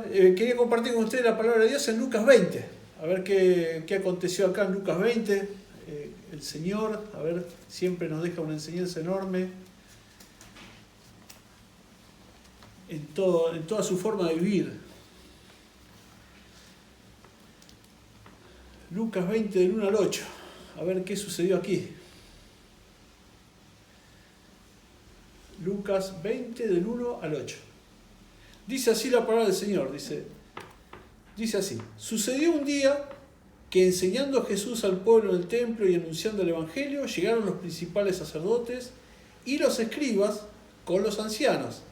Quería compartir con ustedes la palabra de Dios en Lucas 20. A ver qué aconteció acá en Lucas 20. El Señor, a ver, siempre nos deja una enseñanza enorme en toda su forma de vivir. Lucas 20 del 1 al 8. A ver qué sucedió aquí. Lucas 20 del 1 al 8. Dice así la palabra del Señor, dice así: sucedió un día que enseñando a Jesús al pueblo en el templo y anunciando el Evangelio, llegaron los principales sacerdotes y los escribas con los ancianos,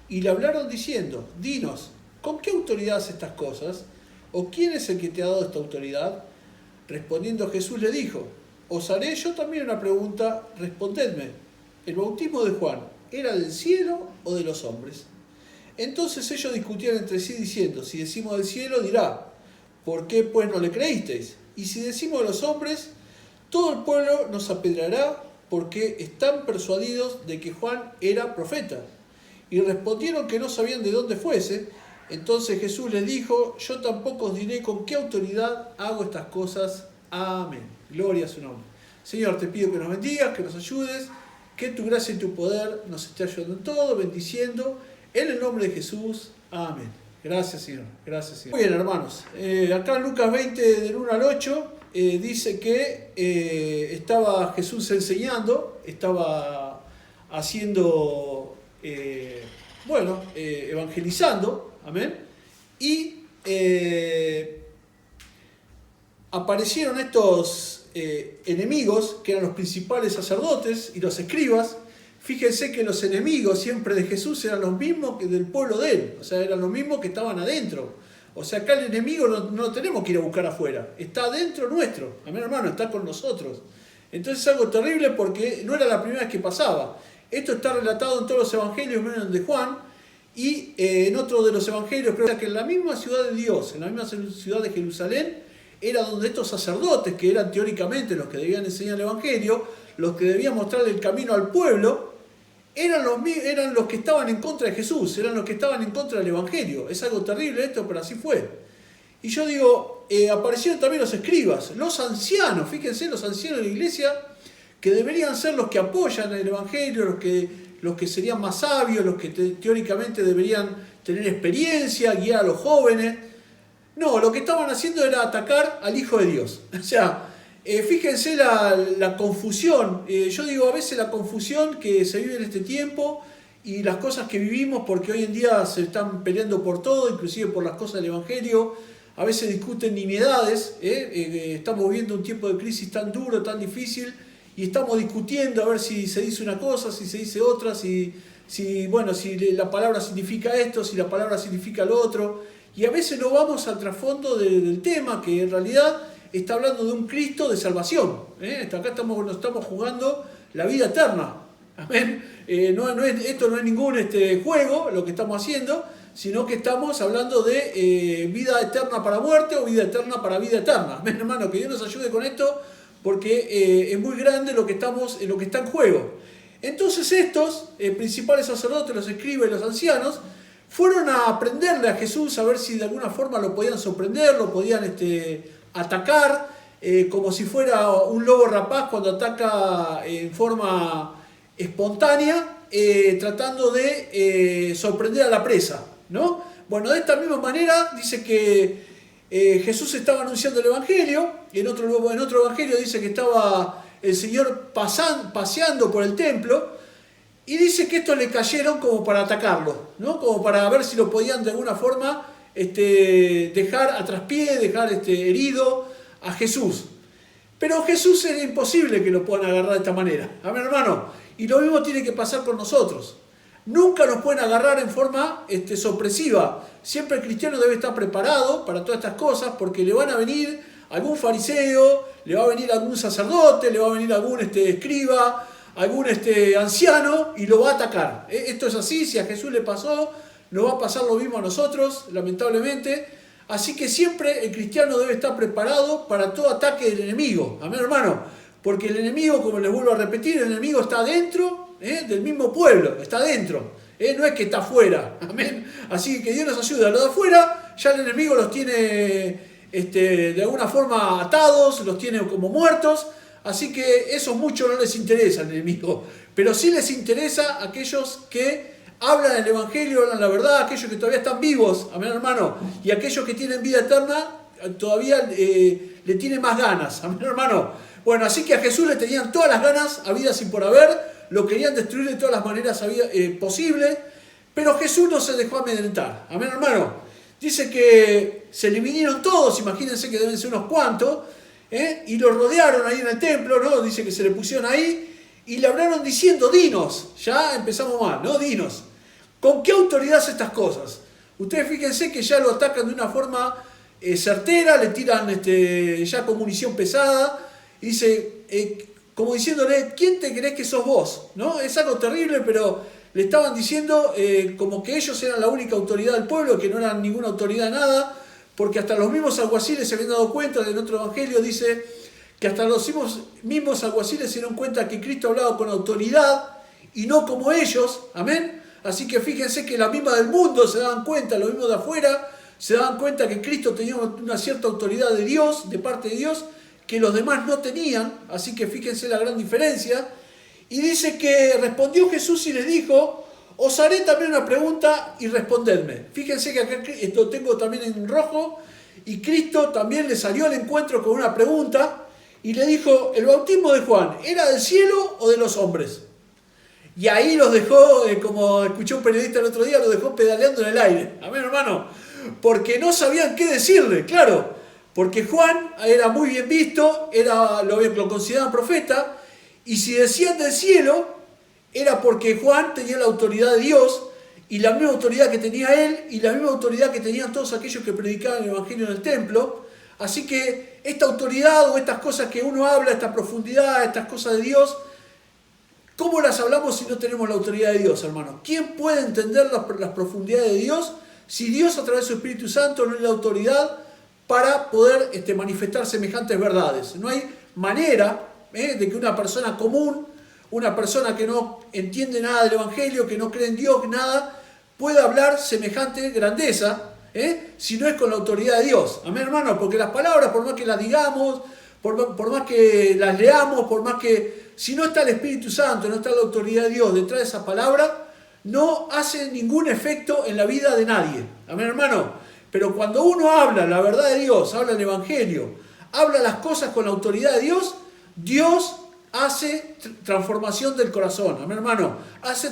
y le hablaron diciendo: dinos, ¿con qué autoridad haces estas cosas? ¿O quién es el que te ha dado esta autoridad? Respondiendo Jesús le dijo: os haré yo también una pregunta, respondedme. ¿El bautismo de Juan era del cielo o de los hombres? Entonces ellos discutían entre sí diciendo: si decimos del cielo, dirá: ¿por qué pues no le creísteis? Y si decimos de los hombres, todo el pueblo nos apedreará, porque están persuadidos de que Juan era profeta. Y respondieron que no sabían de dónde fuese. Entonces Jesús les dijo: yo tampoco os diré con qué autoridad hago estas cosas. Amén. Gloria a su nombre. Señor, te pido que nos bendigas, que nos ayudes, que tu gracia y tu poder nos esté ayudando en todo, bendiciendo. En el nombre de Jesús, amén. Gracias, Señor. Gracias, Señor. Muy bien, hermanos. Acá en Lucas 20, del 1 al 8, dice que estaba Jesús enseñando, estaba haciendo, evangelizando, amén. Y aparecieron estos enemigos, que eran los principales sacerdotes y los escribas. Fíjense que los enemigos siempre de Jesús eran los mismos que del pueblo de él, o sea, eran los mismos que estaban adentro. O sea, acá el enemigo no lo tenemos que ir a buscar afuera, está adentro nuestro, amén, hermano, está con nosotros. Entonces es algo terrible porque no era la primera vez que pasaba. Esto está relatado en todos los evangelios, menos en el de Juan, y en otro de los evangelios, creo que en la misma ciudad de Dios, en la misma ciudad de Jerusalén, era donde estos sacerdotes, que eran teóricamente los que debían enseñar el evangelio, los que debían mostrarle el camino al pueblo, eran los que estaban en contra de Jesús, eran los que estaban en contra del Evangelio. Es algo terrible esto, pero así fue. Y yo digo, aparecieron también los escribas, los ancianos, fíjense, los ancianos de la iglesia, que deberían ser los que apoyan el Evangelio, los que serían más sabios, los que teóricamente deberían tener experiencia, guiar a los jóvenes. No, lo que estaban haciendo era atacar al Hijo de Dios. O sea, fíjense la confusión. Yo digo, a veces la confusión que se vive en este tiempo y las cosas que vivimos, porque hoy en día se están peleando por todo, inclusive por las cosas del Evangelio. A veces discuten nimiedades. Estamos viviendo un tiempo de crisis tan duro, tan difícil, y estamos discutiendo a ver si se dice una cosa, si se dice otra, si la palabra significa esto, si la palabra significa lo otro. Y a veces no vamos al trasfondo del tema, que en realidad está hablando de un Cristo de salvación. Acá nos estamos jugando la vida eterna. Amén. Esto no es ningún juego lo que estamos haciendo, sino que estamos hablando de vida eterna para muerte o vida eterna para vida eterna. Amén, hermano, que Dios nos ayude con esto, porque es muy grande lo que está en juego. Entonces estos principales sacerdotes, los escribas y los ancianos, fueron a aprenderle a Jesús, a ver si de alguna forma lo podían sorprender, lo podían atacar, como si fuera un lobo rapaz cuando ataca en forma espontánea, tratando de sorprender a la presa, ¿no? Bueno, de esta misma manera dice que Jesús estaba anunciando el Evangelio, y en otro Evangelio dice que estaba el Señor paseando por el templo, y dice que estos le cayeron como para atacarlo, ¿no? Como para ver si lo podían de alguna forma dejar a traspié, dejar herido a Jesús. Pero Jesús era imposible que lo puedan agarrar de esta manera. Amén, hermano. Y lo mismo tiene que pasar con nosotros. Nunca nos pueden agarrar en forma sorpresiva. Siempre el cristiano debe estar preparado para todas estas cosas, porque le van a venir algún fariseo, le va a venir algún sacerdote, le va a venir algún escriba, algún anciano, y lo va a atacar. Esto es así. Si a Jesús le pasó, nos va a pasar lo mismo a nosotros, lamentablemente. Así que siempre el cristiano debe estar preparado para todo ataque del enemigo. Amén, hermano. Porque el enemigo, como les vuelvo a repetir, el enemigo está dentro del mismo pueblo, está dentro. no es que está afuera, amén. Así que Dios nos ayuda. Los de afuera, ya el enemigo los tiene de alguna forma atados, los tiene como muertos, así que eso mucho no les interesa al enemigo, pero sí les interesa a aquellos que hablan el evangelio, hablan la verdad, aquellos que todavía están vivos, amén hermano, y aquellos que tienen vida eterna todavía le tienen más ganas, amén hermano. Bueno, así que a Jesús le tenían todas las ganas, habidas y por haber, lo querían destruir de todas las maneras posibles, pero Jesús no se dejó amedrentar, amén hermano. Dice que se le vinieron todos, imagínense que deben ser unos cuantos, y lo rodearon ahí en el templo, ¿no? Dice que se le pusieron ahí y le hablaron diciendo, dinos, ya empezamos mal, ¿no? Dinos, ¿con qué autoridad hace estas cosas? Ustedes fíjense que ya lo atacan de una forma certera, le tiran ya con munición pesada, y dice, como diciéndole, ¿quién te crees que sos vos? ¿No? Es algo terrible, pero le estaban diciendo como que ellos eran la única autoridad del pueblo, que no eran ninguna autoridad de nada, porque hasta los mismos alguaciles se habían dado cuenta, en otro evangelio dice que hasta los mismos alguaciles se dieron cuenta que Cristo hablaba con autoridad y no como ellos, amén. Así que fíjense que la misma del mundo se daban cuenta, los mismos de afuera, se daban cuenta que Cristo tenía una cierta autoridad de Dios, de parte de Dios, que los demás no tenían, así que fíjense la gran diferencia. Y dice que respondió Jesús y les dijo, os haré también una pregunta y respondedme. Fíjense que acá esto tengo también en rojo, y Cristo también le salió al encuentro con una pregunta, y le dijo, ¿el bautismo de Juan era del cielo o de los hombres? Y ahí los dejó, como escuché un periodista el otro día, los dejó pedaleando en el aire. Amén, hermano. Porque no sabían qué decirle, claro. Porque Juan era muy bien visto, lo consideraban profeta, y si decían del cielo, era porque Juan tenía la autoridad de Dios, y la misma autoridad que tenía él, y la misma autoridad que tenían todos aquellos que predicaban el evangelio en el templo. Así que esta autoridad o estas cosas que uno habla, esta profundidad, estas cosas de Dios, ¿cómo las hablamos si no tenemos la autoridad de Dios, hermano? ¿Quién puede entender las profundidades de Dios si Dios a través de su Espíritu Santo no es la autoridad para poder manifestar semejantes verdades? No hay manera de que una persona común, una persona que no entiende nada del Evangelio, que no cree en Dios, nada, pueda hablar semejante grandeza, si no es con la autoridad de Dios. Amén, hermano, porque las palabras, por más que las digamos, por más que las leamos, por más que, si no está el Espíritu Santo, no está la autoridad de Dios detrás de esa palabra, no hace ningún efecto en la vida de nadie. Amén, hermano. Pero cuando uno habla la verdad de Dios, habla el Evangelio, habla las cosas con la autoridad de Dios, Dios hace transformación del corazón. Amén, hermano. Hace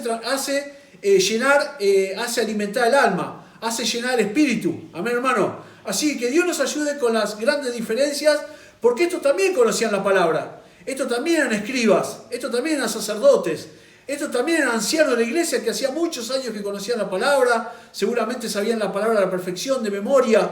llenar, hace alimentar el alma, hace llenar el espíritu. Amén, hermano. Así que Dios nos ayude con las grandes diferencias, porque estos también conocían la palabra. Estos también eran escribas, estos también eran sacerdotes, estos también eran ancianos de la iglesia que hacía muchos años que conocían la palabra, seguramente sabían la palabra a la perfección, de memoria,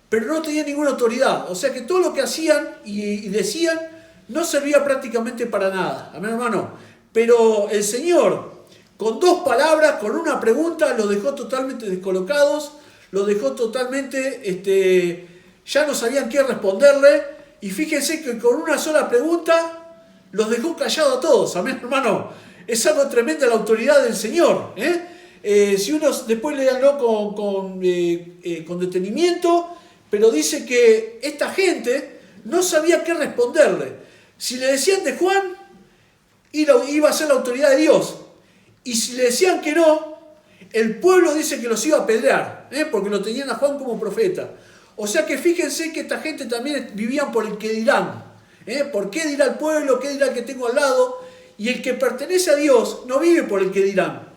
pero no tenían ninguna autoridad. O sea que todo lo que hacían y decían no servía prácticamente para nada. Amén, hermano. Pero el Señor, con dos palabras, con una pregunta, los dejó totalmente descolocados, los dejó totalmente, ya no sabían qué responderle. Y fíjense que con una sola pregunta los dejó callados a todos. Amén, hermano. Es algo tremendo la autoridad del Señor. Si uno después léanlo con detenimiento, pero dice que esta gente no sabía qué responderle. Si le decían de Juan, iba a ser la autoridad de Dios. Y si le decían que no, el pueblo dice que los iba a apedrear, porque lo tenían a Juan como profeta. O sea que fíjense que esta gente también vivían por el que dirán. ¿Por qué dirá el pueblo? ¿Qué dirá el que tengo al lado? Y el que pertenece a Dios no vive por el que dirán.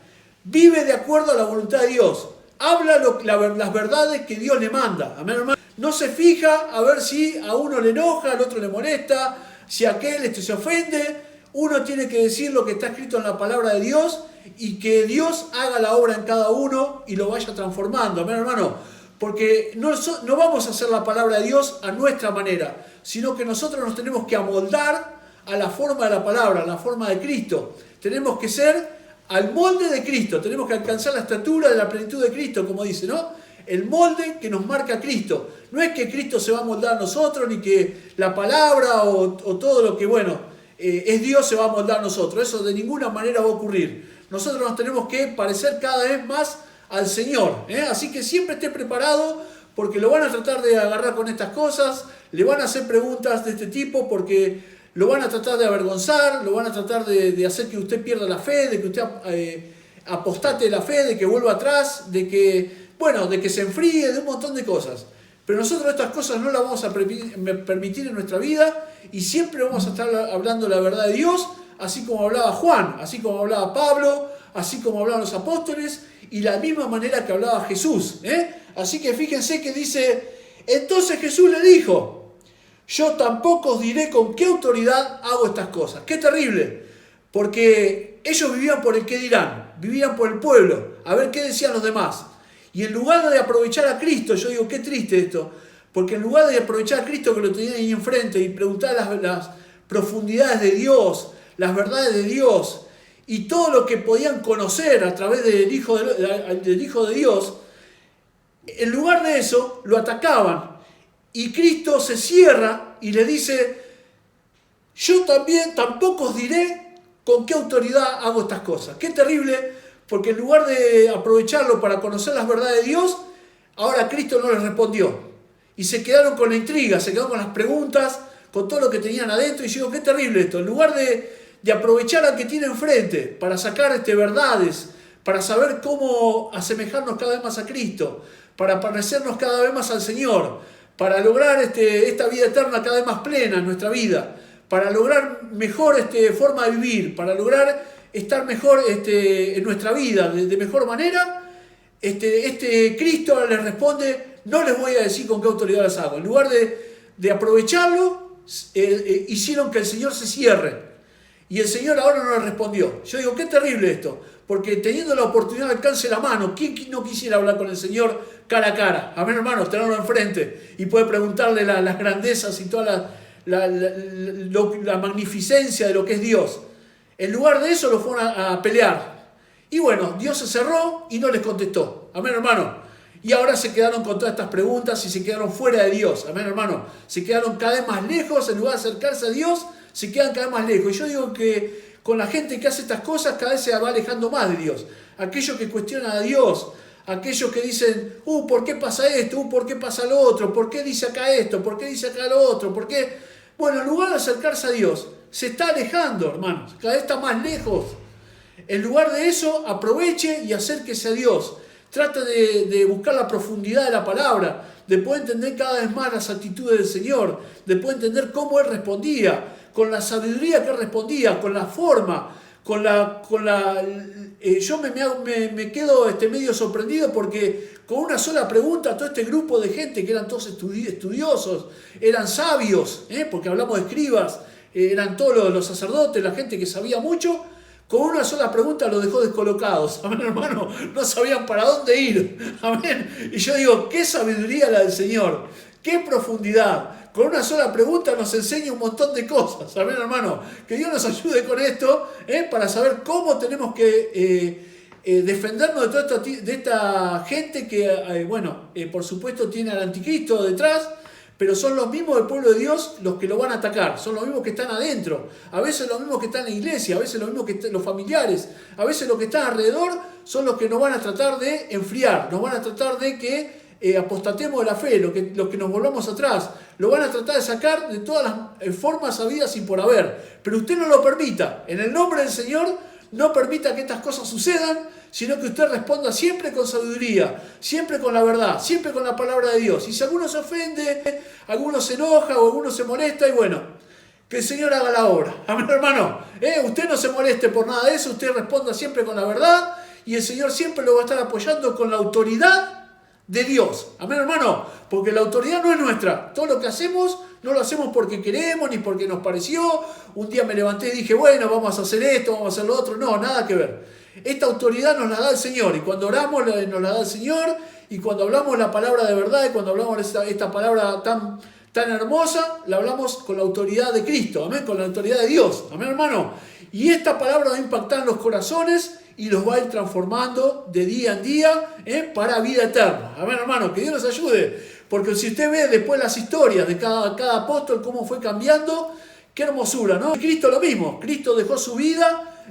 Vive de acuerdo a la voluntad de Dios. Habla las verdades que Dios le manda. Amén, hermano. No se fija a ver si a uno le enoja, al otro le molesta, si aquel se ofende. Uno tiene que decir lo que está escrito en la palabra de Dios y que Dios haga la obra en cada uno y lo vaya transformando. Amén, hermano. Porque no vamos a hacer la palabra de Dios a nuestra manera, sino que nosotros nos tenemos que amoldar a la forma de la palabra, a la forma de Cristo. Tenemos que ser al molde de Cristo, tenemos que alcanzar la estatura de la plenitud de Cristo, como dice, ¿no? El molde que nos marca Cristo. No es que Cristo se va a moldar a nosotros, ni que la palabra o todo lo que, es Dios se va a moldar a nosotros. Eso de ninguna manera va a ocurrir. nosotros nos tenemos que parecer cada vez más al Señor. Así que siempre esté preparado, porque lo van a tratar de agarrar con estas cosas, le van a hacer preguntas de este tipo, porque lo van a tratar de avergonzar, lo van a tratar de hacer que usted pierda la fe, de que usted apostate la fe, de que vuelva atrás, de que se enfríe, de un montón de cosas. Pero nosotros estas cosas no las vamos a permitir en nuestra vida, y siempre vamos a estar hablando la verdad de Dios, así como hablaba Juan, así como hablaba Pablo, así como hablaban los apóstoles, y la misma manera que hablaba Jesús. Así que fíjense que dice, entonces Jesús le dijo, yo tampoco os diré con qué autoridad hago estas cosas. ¡Qué terrible! Porque ellos vivían por el qué dirán, vivían por el pueblo, a ver qué decían los demás. Y en lugar de aprovechar a Cristo, yo digo, qué triste esto, porque en lugar de aprovechar a Cristo que lo tenían ahí enfrente y preguntar las profundidades de Dios, las verdades de Dios y todo lo que podían conocer a través del Hijo de Dios, en lugar de eso lo atacaban. Y Cristo se cierra y le dice, yo tampoco os diré con qué autoridad hago estas cosas. Qué terrible, porque en lugar de aprovecharlo para conocer las verdades de Dios, ahora Cristo no les respondió. Y se quedaron con la intriga, se quedaron con las preguntas, con todo lo que tenían adentro. Y yo digo, qué terrible esto. En lugar de aprovechar al que tiene enfrente para sacar verdades, para saber cómo asemejarnos cada vez más a Cristo, para parecernos cada vez más al Señor, para lograr esta vida eterna cada vez más plena en nuestra vida, para lograr mejor forma de vivir, para lograr estar mejor en nuestra vida de mejor manera, Cristo les responde, no les voy a decir con qué autoridad las hago. En lugar de aprovecharlo, hicieron que el Señor se cierre. Y el Señor ahora no les respondió. Yo digo, qué terrible esto, porque teniendo la oportunidad alcance la mano, ¿quién no quisiera hablar con el Señor cara a cara? Amén, hermanos, tenerlo enfrente y poder preguntarle las grandezas y toda la magnificencia de lo que es Dios. En lugar de eso lo fueron a pelear. Y bueno, Dios se cerró y no les contestó. Amén, hermano. Y ahora se quedaron con todas estas preguntas y se quedaron fuera de Dios. Amén, hermano. Se quedaron cada vez más lejos. En lugar de acercarse a Dios, se quedan cada vez más lejos. Y yo digo que con la gente que hace estas cosas, cada vez se va alejando más de Dios. Aquellos que cuestionan a Dios, aquellos que dicen, ¿por qué pasa esto? ¿Por qué pasa lo otro? ¿Por qué dice acá esto? ¿Por qué dice acá lo otro? ¿Por qué? Bueno, en lugar de acercarse a Dios, se está alejando, hermanos. Cada vez está más lejos. En lugar de eso, aproveche y acérquese a Dios. Trate de buscar la profundidad de la palabra, de poder entender cada vez más las actitudes del Señor, de poder entender cómo Él respondía, con la sabiduría que Él respondía, con la forma, yo me quedo medio sorprendido porque con una sola pregunta todo este grupo de gente que eran todos estudiosos, eran sabios, porque hablamos de escribas, eran todos los sacerdotes, la gente que sabía mucho, con una sola pregunta los dejó descolocados. Amén, hermano, no sabían para dónde ir. Amén. Y yo digo, qué sabiduría la del Señor, qué profundidad. Con una sola pregunta nos enseña un montón de cosas. Amén, hermano. Que Dios nos ayude con esto, para saber cómo tenemos que defendernos de esta gente que, por supuesto tiene al anticristo detrás, pero son los mismos del pueblo de Dios los que lo van a atacar, son los mismos que están adentro, a veces los mismos que están en la iglesia, a veces los mismos que los familiares, a veces los que están alrededor son los que nos van a tratar de enfriar, nos van a tratar de que apostatemos de la fe, los que nos volvamos atrás, lo van a tratar de sacar de todas las formas habidas y por haber, pero usted no lo permita, en el nombre del Señor, no permita que estas cosas sucedan, sino que usted responda siempre con sabiduría, siempre con la verdad, siempre con la palabra de Dios. Y si alguno se ofende, alguno se enoja o alguno se molesta, y bueno, que el Señor haga la obra. Amén, hermano. Usted no se moleste por nada de eso, usted responda siempre con la verdad, y el Señor siempre lo va a estar apoyando con la autoridad de Dios. Amén, hermano. Porque la autoridad no es nuestra. Todo lo que hacemos, no lo hacemos porque queremos, ni porque nos pareció. Un día me levanté y dije, bueno, vamos a hacer esto, vamos a hacer lo otro. No, nada que ver. Esta autoridad nos la da el Señor, y cuando oramos nos la da el Señor, y cuando hablamos la palabra de verdad, y cuando hablamos esta palabra tan hermosa, la hablamos con la autoridad de Cristo, amén, con la autoridad de Dios, amén, hermano. Y esta palabra va a impactar en los corazones y los va a ir transformando de día en día para vida eterna, amén, hermano. Que Dios nos ayude, porque si usted ve después las historias de cada apóstol, cómo fue cambiando, qué hermosura, ¿no? Cristo lo mismo, Cristo dejó su vida,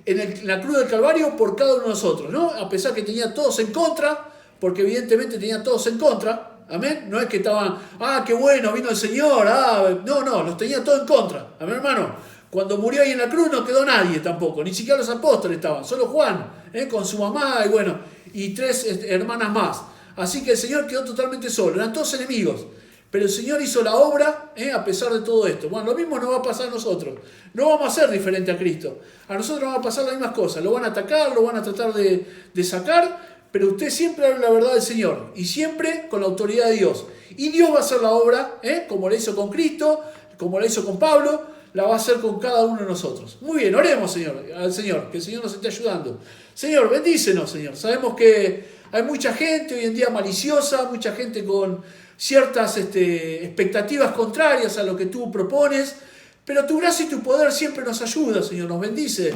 en la cruz del Calvario por cada uno de nosotros, ¿no? A pesar que tenía todos en contra, porque evidentemente tenían todos en contra, amén. No es que estaban, qué bueno, vino el Señor, no, los tenía todos en contra, amén, hermano. Cuando murió ahí en la cruz no quedó nadie tampoco, ni siquiera los apóstoles estaban, solo Juan, con su mamá y 3 hermanas más. Así que el Señor quedó totalmente solo, eran todos enemigos. Pero el Señor hizo la obra a pesar de todo esto. Bueno, lo mismo nos va a pasar a nosotros. No vamos a ser diferentes a Cristo. A nosotros nos va a pasar las mismas cosas. Lo van a atacar, lo van a tratar de sacar, pero usted siempre habla la verdad del Señor. Y siempre con la autoridad de Dios. Y Dios va a hacer la obra, como la hizo con Cristo, como la hizo con Pablo, la va a hacer con cada uno de nosotros. Muy bien, oremos, Señor, al Señor, que el Señor nos esté ayudando. Señor, bendícenos, Señor. Sabemos que hay mucha gente hoy en día maliciosa, mucha gente con ciertas expectativas contrarias a lo que tú propones, pero tu gracia y tu poder siempre nos ayuda, Señor, nos bendice,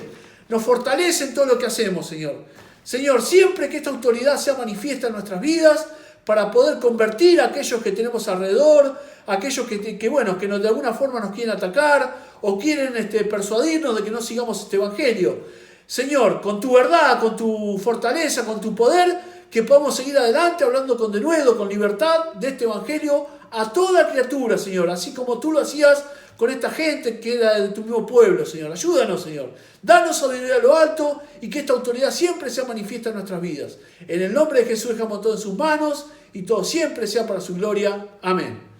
nos fortalece en todo lo que hacemos, Señor. Señor, siempre que esta autoridad sea manifiesta en nuestras vidas, para poder convertir a aquellos que tenemos alrededor, aquellos que de alguna forma nos quieren atacar o quieren persuadirnos de que no sigamos este evangelio. Señor, con tu verdad, con tu fortaleza, con tu poder, que podamos seguir adelante hablando con denuedo, con libertad de este evangelio a toda criatura, Señor, así como tú lo hacías con esta gente que era de tu mismo pueblo, Señor. Ayúdanos, Señor. Danos sabiduría a lo alto y que esta autoridad siempre sea manifiesta en nuestras vidas. En el nombre de Jesús dejamos todo en sus manos y todo siempre sea para su gloria. Amén.